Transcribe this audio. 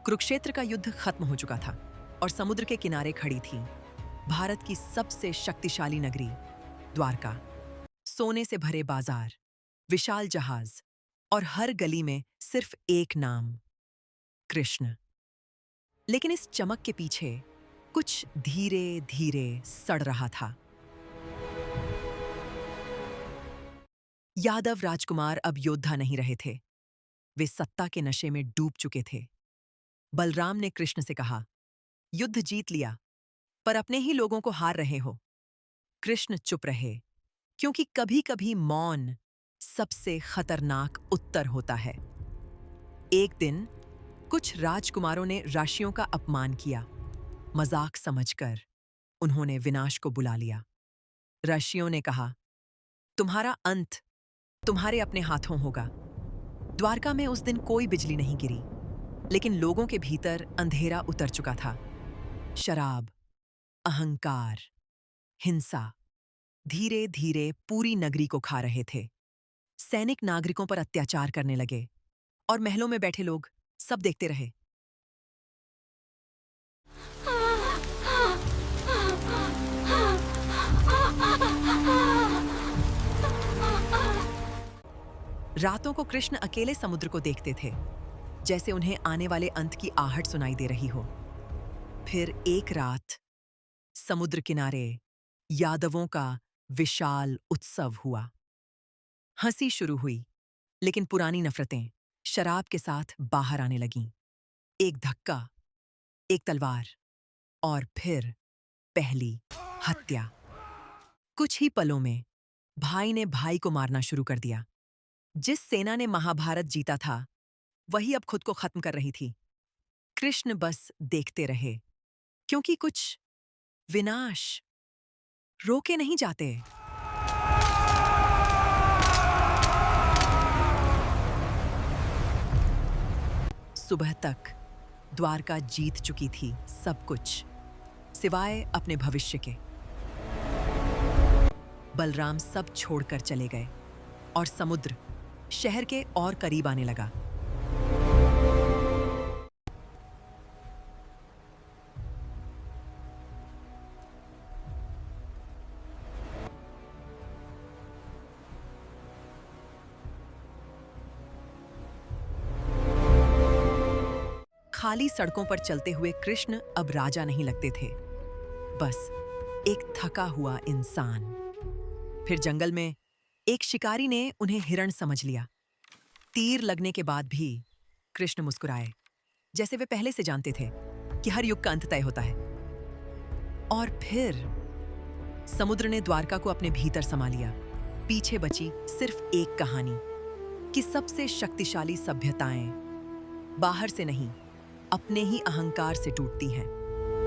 कुरुक्षेत्र का युद्ध खत्म हो चुका था और समुद्र के किनारे खड़ी थी भारत की सबसे शक्तिशाली नगरी द्वारका। सोने से भरे बाजार, विशाल जहाज और हर गली में सिर्फ एक नाम, कृष्ण। लेकिन इस चमक के पीछे कुछ धीरे धीरे सड़ रहा था। यादव राजकुमार अब योद्धा नहीं रहे थे, वे सत्ता के नशे में डूब चुके थे। बलराम ने कृष्ण से कहा, युद्ध जीत लिया, पर अपने ही लोगों को हार रहे हो। कृष्ण चुप रहे, क्योंकि कभी-कभी मौन सबसे खतरनाक उत्तर होता है। एक दिन कुछ राजकुमारों ने ऋषियों का अपमान किया। मजाक समझकर उन्होंने विनाश को बुला लिया। ऋषियों ने कहा, तुम्हारा अंत तुम्हारे अपने हाथों होगा। द्वारका में उस दिन कोई बिजली नहीं गिरी, लेकिन लोगों के भीतर अंधेरा उतर चुका था। शराब, अहंकार, हिंसा धीरे धीरे पूरी नगरी को खा रहे थे। सैनिक नागरिकों पर अत्याचार करने लगे और महलों में बैठे लोग सब देखते रहे। रातों को कृष्ण अकेले समुद्र को देखते थे, जैसे उन्हें आने वाले अंत की आहट सुनाई दे रही हो। फिर एक रात समुद्र किनारे यादवों का विशाल उत्सव हुआ। हंसी शुरू हुई, लेकिन पुरानी नफरतें शराब के साथ बाहर आने लगीं। एक धक्का, एक तलवार और फिर पहली हत्या। कुछ ही पलों में भाई ने भाई को मारना शुरू कर दिया। जिस सेना ने महाभारत जीता था, वही अब खुद को खत्म कर रही थी। कृष्ण बस देखते रहे, क्योंकि कुछ विनाश रोके नहीं जाते। सुबह तक द्वारका जीत चुकी थी सब कुछ, सिवाय अपने भविष्य के। बलराम सब छोड़कर चले गए और समुद्र शहर के और करीब आने लगा। खाली सड़कों पर चलते हुए कृष्ण अब राजा नहीं लगते थे, बस एक थका हुआ इंसान। फिर जंगल में एक शिकारी ने उन्हें हिरण समझ लिया। तीर लगने के बाद भी कृष्ण मुस्कुराए, जैसे वे पहले से जानते थे कि हर युग का अंत तय होता है। और फिर समुद्र ने द्वारका को अपने भीतर समा लिया। पीछे बची सिर्फ एक कहानी कि सबसे शक्तिशाली सभ्यताएं बाहर से नहीं, अपने ही अहंकार से टूटती हैं।